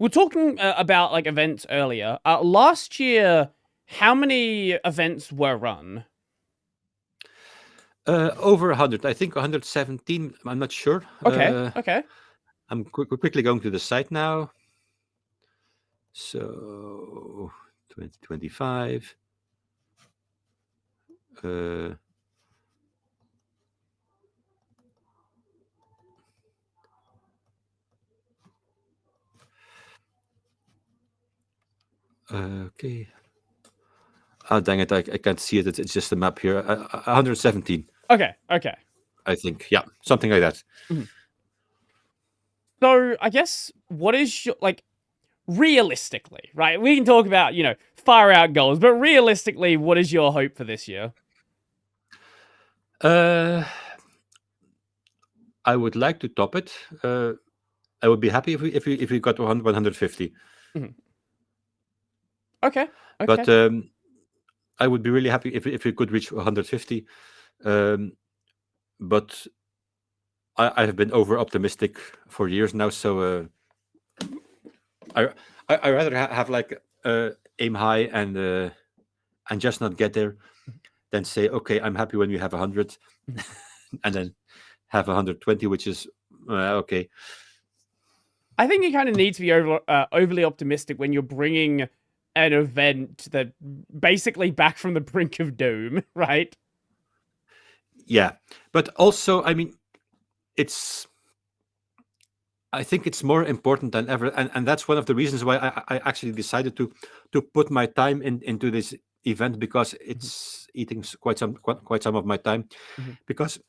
we're talking about like events earlier. Last year, how many events were run? Over 100. I think 117. I'm not sure. Okay. Okay. I'm quickly going to the site now. So 2025. Okay. Oh, dang it. I can't see it. It's just a map here. 117, Okay. Okay. I think. Yeah, something like that. Mhm. So I guess what is your like realistically, right? We can talk about far out goals, but realistically, what is your hope for this year? Uh, I would like to top it. I would be happy if we got 150. Mhm. Okay. Okay. But I would be really happy if we could reach 150. But I have been over optimistic for years now, so I I rather have like aim high and just not get there than say, okay, I'm happy when we have 100, Mhm. and then have 120, which is okay. I think you kind of need to be overly optimistic when you're bringing an event that basically back from the brink of doom, right? Yeah, but also, I mean, it's. I think it's more important than ever, and that's one of the reasons why I actually decided to put my time into this event, because Mhm. it's eating quite some of my time, Mhm. because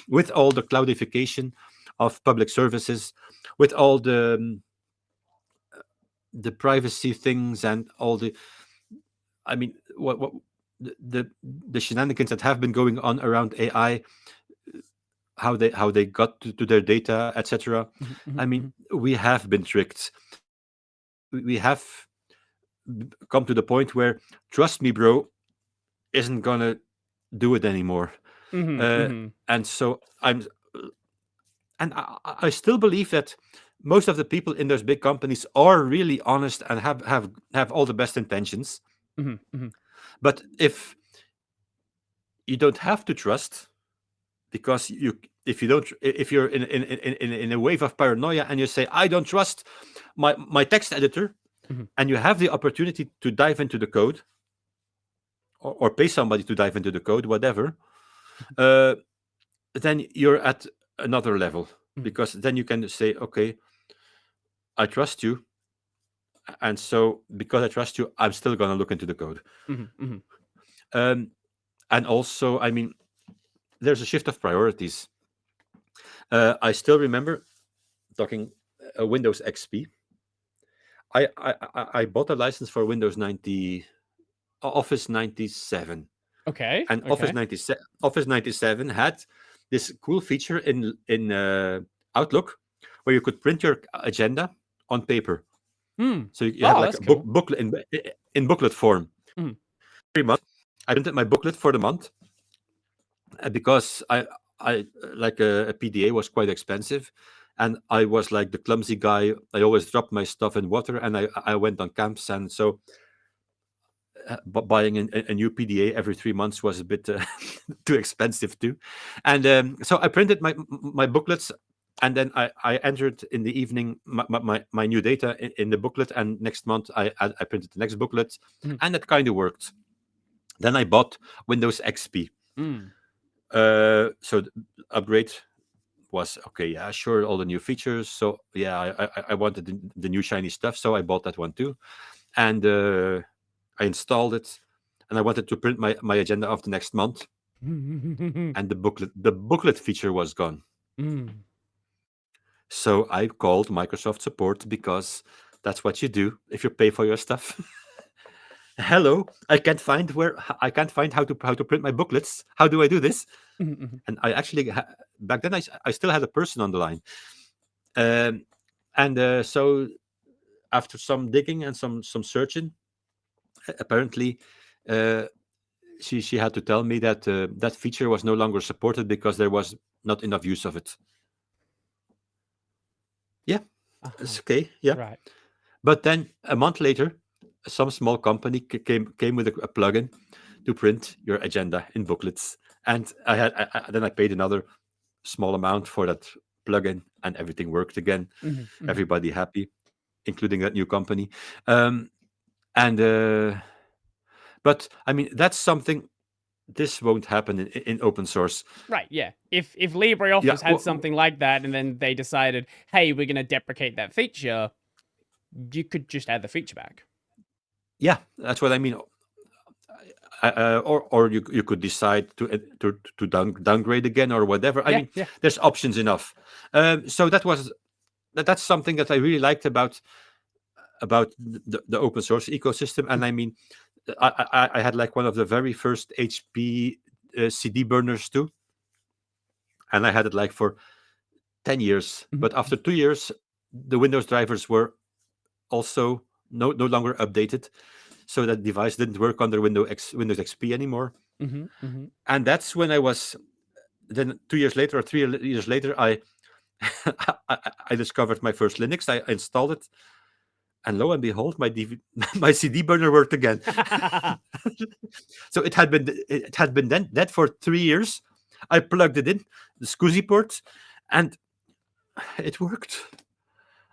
with all the cloudification of public services, with all the privacy things and all the, I mean, what the shenanigans that have been going on around AI, how they got to their data, etc. Mhm. I Mhm. mean, Mhm. we have been tricked. We have come to the point where trust me, bro, isn't gonna do it anymore. Mhm. Uh, Mhm. and so I still believe that most of the people in those big companies are really honest and have all the best intentions. Mhm. Mhm. But if you don't have to trust, because if you don't, if you're in a wave of paranoia and you say, I don't trust my text editor, Mhm. and you have the opportunity to dive into the code, or pay somebody to dive into the code, whatever, uh, then you're at another level, Mhm. because then you can say, okay, I trust you, and so because I trust you, I'm still going to look into the code. Mhm. Mhm. um, and also, I mean, there's a shift of priorities. I still remember talking Windows XP. I bought a license for Windows 90, Office 97, Okay. and Okay. Office 97 had this cool feature in Outlook, where you could print your agenda on paper. Hmm. So you had Oh, like that's a cool. booklet in booklet form. Mhm. Every month, I printed my booklet for the month, because I like a PDA was quite expensive, and I was like the clumsy guy. I always dropped my stuff in water, and I went on camps, and so buying a new PDA every 3 months was a bit too expensive too. And so I printed my booklets, and then I entered in the evening my new data in the booklet, and next month I printed the next booklet, Mhm. and it kind of worked. Then I bought Windows XP. Mm. So the upgrade was okay. Yeah, sure, all the new features. So yeah, I wanted the new shiny stuff, so I bought that one too, and I installed it, and I wanted to print my agenda of the next month, and the booklet feature was gone. Mm. So I called Microsoft support, because that's what you do if you pay for your stuff. Hello, I can't find how to print my booklets. How do I do this? Mhm. And I actually back then I still had a person on the line, um, and so after some digging and some searching, apparently. Uh, she had to tell me that that feature was no longer supported because there was not enough use of it. Yeah. It's okay, yeah. Right. But then a month later, some small company came with a plugin to print your agenda in booklets, and then I paid another small amount for that plugin, and everything worked again. Everybody happy, including that new company. Um, and but I mean, that's something. This won't happen in open source. Right, yeah. If Yeah, LibreOffice had something like that and then they decided, hey, we're going to deprecate that feature, you could just add the feature back. yeah, that's what I mean. Or you could decide to downgrade again or whatever. I Yeah, mean, yeah. there's options enough. So that's something that I really liked about the open source ecosystem. And I mean, I had like one of the very first HP CD burners too, and I had it like for 10 years. But after 2 years, the Windows drivers were also no longer updated, so that device didn't work under Windows XP anymore. And that's when I was then 2 years later or 3 years later, I I discovered my first Linux. I installed it, and lo and behold, my CD burner worked again. So it had been then dead for 3 years. I plugged it in the SCSI port, and it worked.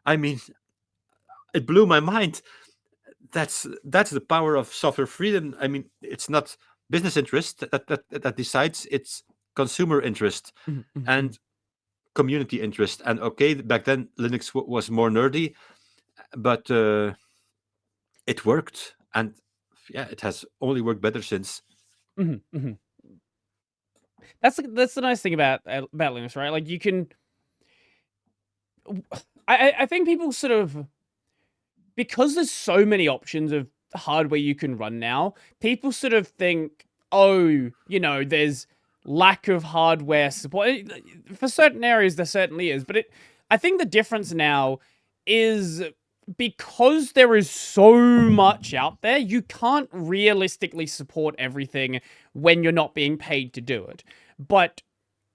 I mean, it blew my mind. That's the power of software freedom. I mean, it's not business interest that decides; it's consumer interest and community interest. And okay, back then Linux was more nerdy, but it worked, and yeah, it has only worked better since. That's the nice thing about Linux, right? Like you can, I think people sort of, because there's so many options of hardware you can run now, people sort of think, oh, there's lack of hardware support. For certain areas, there certainly is, but I think the difference now is because there is so much out there, you can't realistically support everything when you're not being paid to do it. But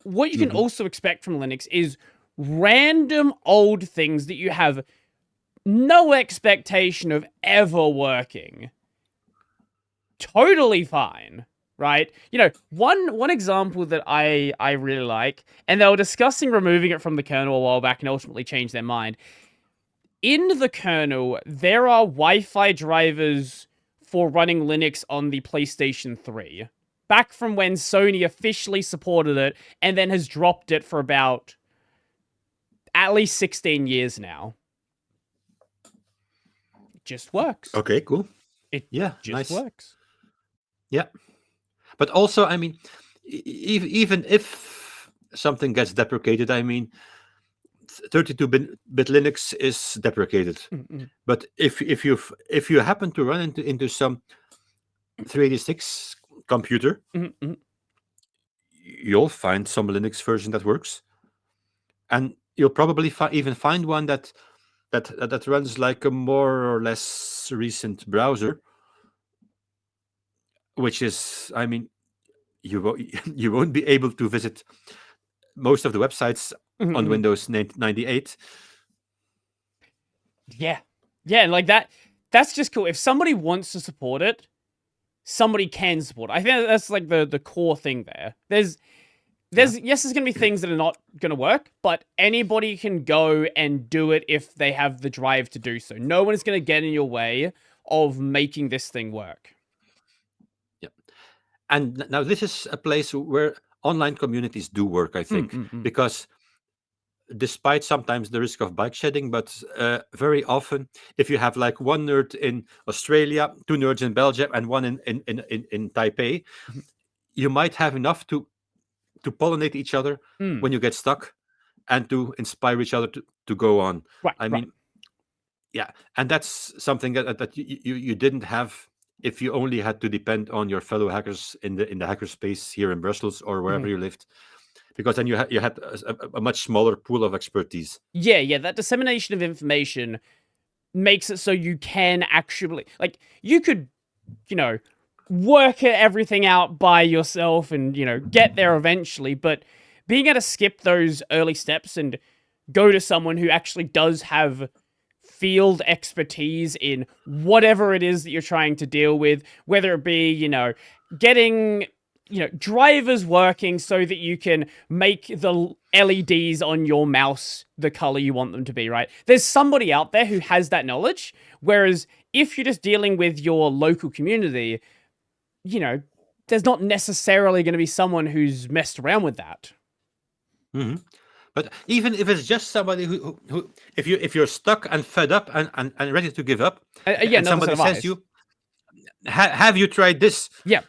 what you can also expect from Linux is random old things that you have no expectation of ever working. Totally fine, right? One example that I really like, and they were discussing removing it from the kernel a while back and ultimately changed their mind. In the kernel, there are Wi-Fi drivers for running Linux on the PlayStation 3. Back from when Sony officially supported it and then has dropped it for about at least 16 years now. It just works. Okay, cool. It Yeah, just nice. works. Yeah, but also, I mean, even if something gets deprecated, I mean, 32-bit Linux is deprecated. But if you happen to run into some 386 computer, you'll find some Linux version that works, and you'll probably even find one that runs like a more or less recent browser, which is, I mean, you won't be able to visit most of the websites on Windows 98. Yeah, and like that's just cool. If somebody wants to support it, somebody can support it. I think that's like the core thing there. There's yes, there's going to be things that are not going to work, but anybody can go and do it if they have the drive to do so. No one is going to get in your way of making this thing work. Yeah. And now this is a place where online communities do work, I think, because despite sometimes the risk of bike shedding, but very often, if you have like one nerd in Australia, two nerds in Belgium, and one in Taipei, you might have enough to pollinate each other when you get stuck, and to inspire each other to go on. Right. I mean, yeah, and that's something that you didn't have if you only had to depend on your fellow hackers in the hackerspace here in Brussels or wherever you lived, because then you had a much smaller pool of expertise. Yeah, that dissemination of information makes it so you can actually, like, you could, work everything out by yourself and, get there eventually, but being able to skip those early steps and go to someone who actually does have field expertise in whatever it is that you're trying to deal with, whether it be, getting, drivers working so that you can make the LEDs on your mouse the color you want them to be, right? There's somebody out there who has that knowledge. Whereas if you're just dealing with your local community, there's not necessarily going to be someone who's messed around with that. Mm-hmm. But even if it's just somebody who if you're stuck and fed up and ready to give up, and somebody says you, have you tried this? Yeah,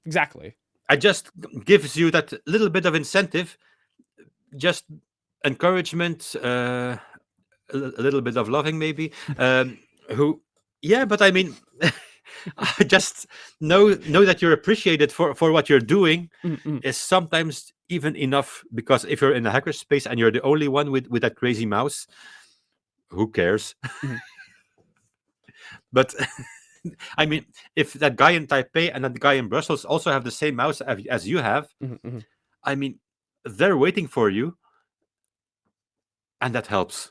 exactly. It just gives you that little bit of incentive, just encouragement, a little bit of loving, maybe. But I mean, I just know that you're appreciated for what you're doing is sometimes even enough, because if you're in the hacker space and you're the only one with that crazy mouse, who cares? But I mean, if that guy in Taipei and that guy in Brussels also have the same mouse as you have, I mean, they're waiting for you, and that helps.